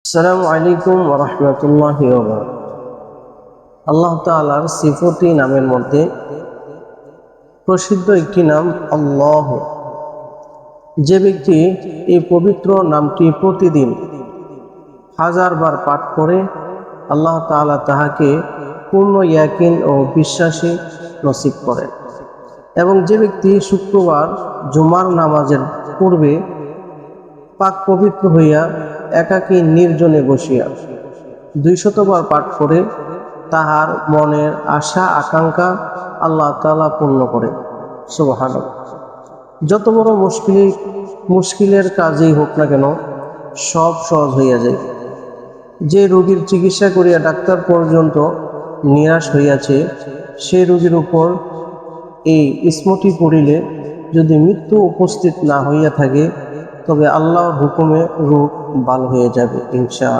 আসসালামু আলাইকুম ওয়া রাহমাতুল্লাহি ওয়া বারাকাতুহু। আল্লাহ তাআলার সিফতি নামের মধ্যে প্রসিদ্ধ একটি নাম আল্লাহ। যে ব্যক্তি এই পবিত্র নামটি প্রতিদিন হাজারবার পাঠ করে, আল্লাহ তাআলা তাহাকে পূর্ণ ইয়াকিন ও বিশ্বাসী নসিব করেন। এবং যে ব্যক্তি শুক্রবার জুমার নামাজের পূর্বে পাক পবিত্র হইয়া একাকী নির্জনে বসিয়া 200 বার পাঠ করে, তাহার মনের আশা আকাঙ্ক্ষা আল্লাহ তাআলা পূর্ণ করে। সুবহানাল্লাহ। যত বড় মুশকিলের কাজই হোক না কেন, সব সহজ হইয়া যায়। যে রোগীর চিকিৎসা করিয়া ডাক্তার পর্যন্ত নিরাশ হইয়াছে, সেই রোগীর উপর এই ইসমটি পড়িলে যদি মৃত্যু উপস্থিত না হইয়া থাকে, তবে আল্লাহর হুকুমে রোগ ভালো হয়ে যাবে ইনশাআল্লাহ।